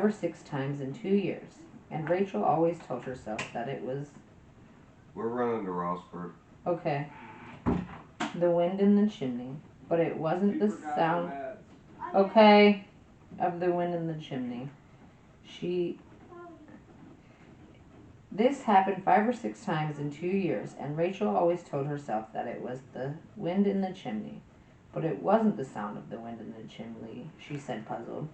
or 6 times in 2 years, and Rachel always told herself that it was... We're running to Rossford. Okay. The wind in the chimney, but it wasn't the sound... Okay, of the wind in the chimney. This happened 5 or 6 times in 2 years, and Rachel always told herself that it was the wind in the chimney. But it wasn't the sound of the wind in the chimney, she said, puzzled.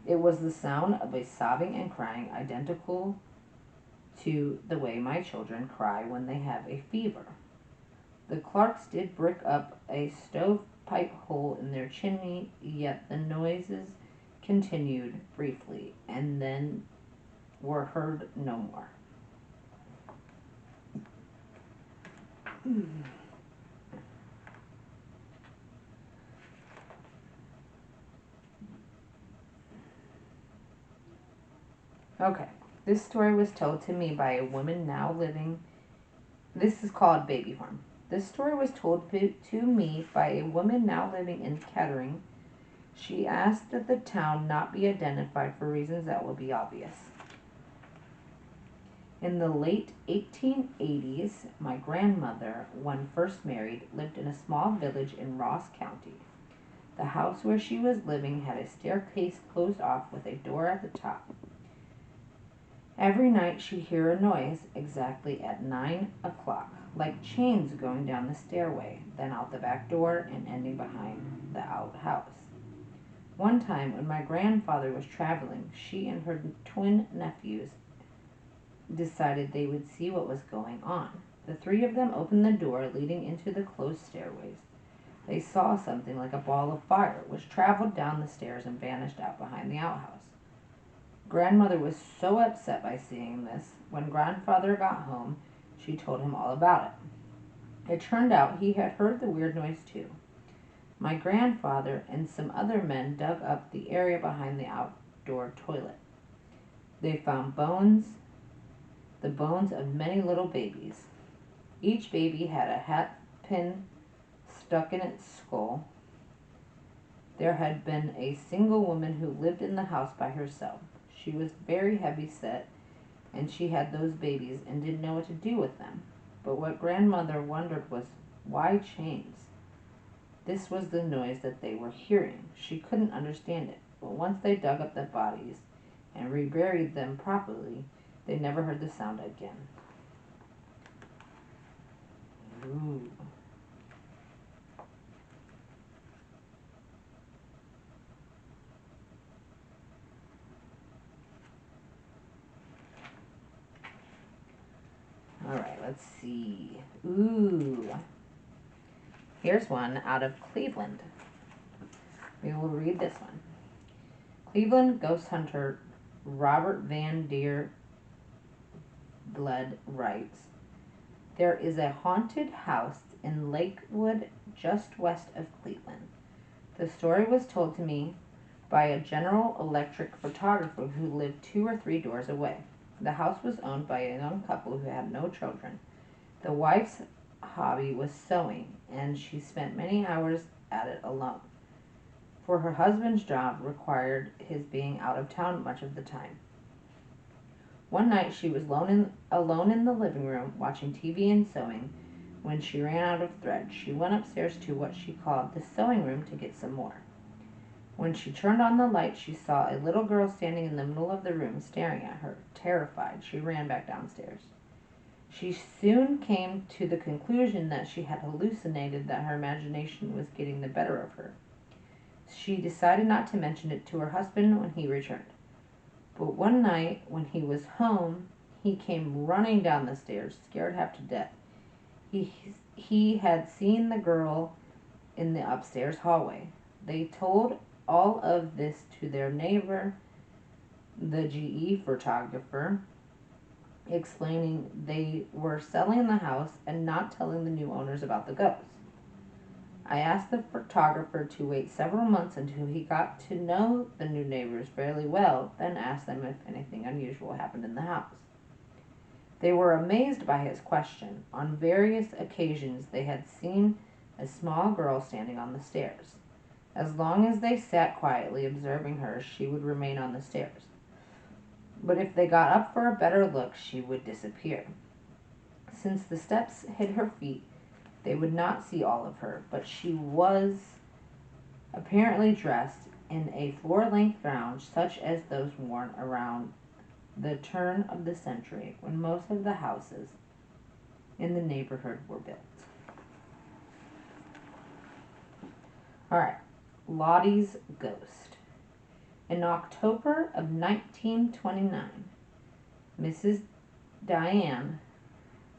It was the sound of a sobbing and crying identical to the way my children cry when they have a fever. The Clarks did brick up a stovepipe hole in their chimney, yet the noises continued briefly, and then were heard no more. Okay, this story was told to me by a woman now living... This is called Baby Farm. This story was told to me by a woman now living in Kettering. She asked that the town not be identified for reasons that will be obvious. In the late 1880s, my grandmother, when first married, lived in a small village in Ross County. The house where she was living had a staircase closed off with a door at the top. Every night she'd hear a noise exactly at 9 o'clock, like chains going down the stairway, then out the back door and ending behind the outhouse. One time, when my grandfather was traveling, she and her twin nephews decided they would see what was going on. The three of them opened the door leading into the closed stairways. They saw something like a ball of fire, which traveled down the stairs and vanished out behind the outhouse. Grandmother was so upset by seeing this. When grandfather got home, she told him all about it. It turned out he had heard the weird noise too. My grandfather and some other men dug up the area behind the outdoor toilet. They found bones, the bones of many little babies. Each baby had a hat pin stuck in its skull. There had been a single woman who lived in the house by herself. She was very heavy set, and she had those babies and didn't know what to do with them. But what grandmother wondered was, why chains? This was the noise that they were hearing. She couldn't understand it, but once they dug up the bodies and reburied them properly, they never heard the sound again. Ooh. All right, let's see. Ooh. Here's one out of Cleveland. We will read this one. Cleveland ghost hunter Robert Van Der Bled writes, there is a haunted house in Lakewood just west of Cleveland. The story was told to me by a General Electric photographer who lived 2 or 3 doors away. The house was owned by a young couple who had no children. The wife's hobby was sewing, and she spent many hours at it alone, for her husband's job required his being out of town much of the time. One night she was alone in the living room, watching TV and sewing, when she ran out of thread. She went upstairs to what she called the sewing room to get some more. When she turned on the light, she saw a little girl standing in the middle of the room, staring at her. Terrified, she ran back downstairs. She soon came to the conclusion that she had hallucinated, that her imagination was getting the better of her. She decided not to mention it to her husband when he returned. But one night, when he was home, he came running down the stairs, scared half to death. He had seen the girl in the upstairs hallway. They told all of this to their neighbor, the GE photographer, explaining they were selling the house and not telling the new owners about the ghost. I asked the photographer to wait several months until he got to know the new neighbors fairly well, then asked them if anything unusual happened in the house. They were amazed by his question. On various occasions they had seen a small girl standing on the stairs. As long as they sat quietly observing her, she would remain on the stairs. but if they got up for a better look, she would disappear. Since the steps hid her feet, they would not see all of her, but she was apparently dressed in a floor-length gown such as those worn around the turn of the century when most of the houses in the neighborhood were built. Alright, Lottie's Ghost. In October of 1929, Mrs. Diane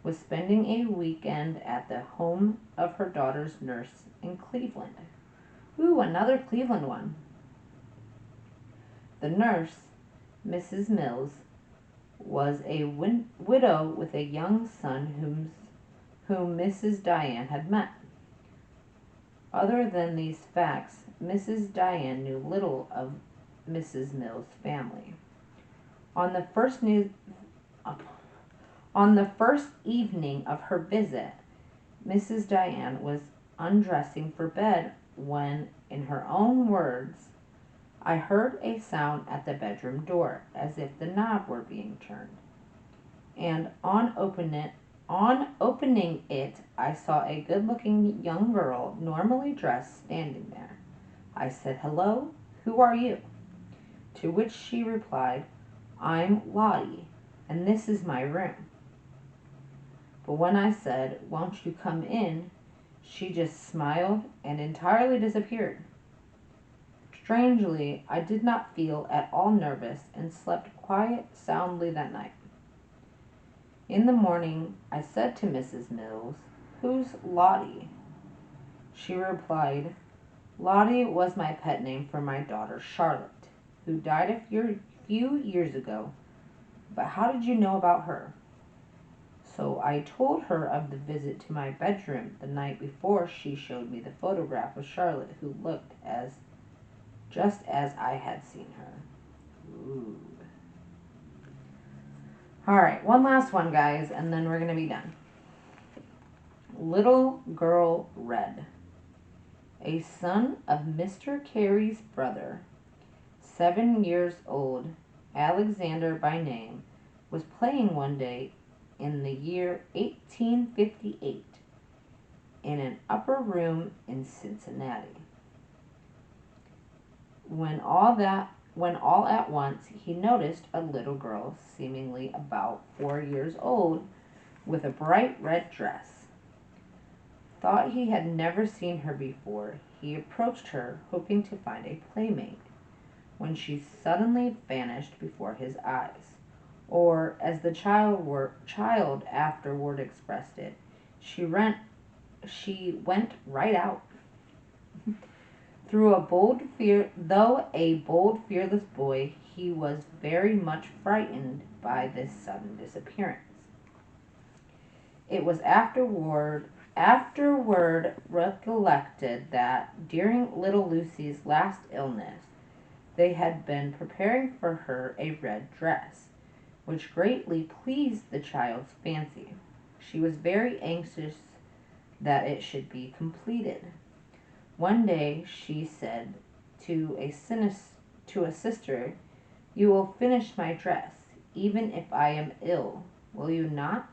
was spending a weekend at the home of her daughter's nurse in Cleveland. Ooh, another Cleveland one. The nurse, Mrs. Mills, was a widow with a young son whom Mrs. Diane had met. Other than these facts, Mrs. Diane knew little of Mrs. Mills' family. On the first evening of her visit, Mrs. Diane was undressing for bed when, in her own words, I heard a sound at the bedroom door, as if the knob were being turned. And on opening it, I saw a good-looking young girl, normally dressed, standing there. I said, "Hello, who are you?" To which she replied, "I'm Lottie, and this is my room." But when I said, "Won't you come in?" she just smiled and entirely disappeared. Strangely, I did not feel at all nervous and slept quite soundly that night. In the morning, I said to Mrs. Mills, "Who's Lottie?" She replied, "Lottie was my pet name for my daughter Charlotte, who died a few years ago. But how did you know about her?" So I told her of the visit to my bedroom the night before she showed me the photograph of Charlotte, who looked just as I had seen her. Ooh. Alright, one last one, guys, and then we're going to be done. Little Girl Red. A son of Mr. Carey's brother, 7 years old, Alexander by name, was playing one day in the year 1858 in an upper room in Cincinnati. When all at once he noticed a little girl, seemingly about 4 years old, with a bright red dress. Thought he had never seen her before, he approached her, hoping to find a playmate, when she suddenly vanished before his eyes. Or, as the child afterward expressed it, she went right out. Though a bold, fearless boy, he was very much frightened by this sudden disappearance. It was afterward recollected that during little Lucy's last illness, they had been preparing for her a red dress, which greatly pleased the child's fancy. She was very anxious that it should be completed. One day she said to a sister, "You will finish my dress, even if I am ill, will you not?"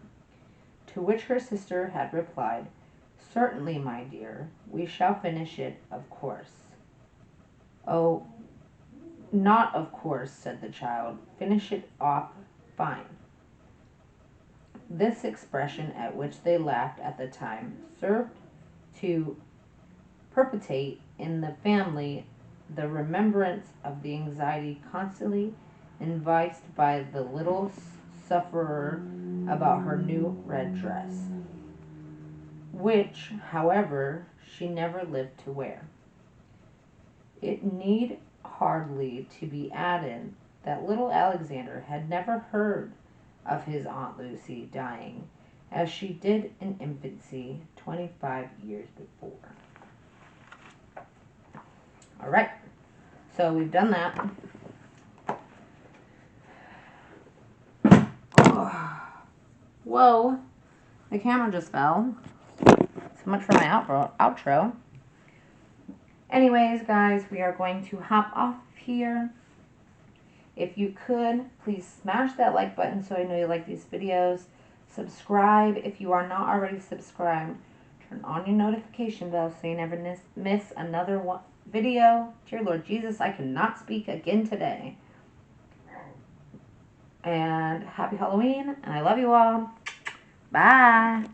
To which her sister had replied, "Certainly, my dear, we shall finish it, of course." "Oh, not of course," said the child. "Finish it off fine." This expression, at which they laughed at the time, served to perpetuate in the family the remembrance of the anxiety constantly evinced by the little sufferer about her new red dress, which, however, she never lived to wear. It need hardly to be added that little Alexander had never heard of his Aunt Lucy dying, as she did in infancy 25 years before. Alright, so we've done that. Oh. Whoa, the camera just fell. So much for my outro. Anyways, guys, we are going to hop off here. If you could, please smash that like button so I know you like these videos. Subscribe if you are not already subscribed. Turn on your notification bell so you never miss another video. Dear Lord Jesus, I cannot speak again today. And happy Halloween, and I love you all. Bye.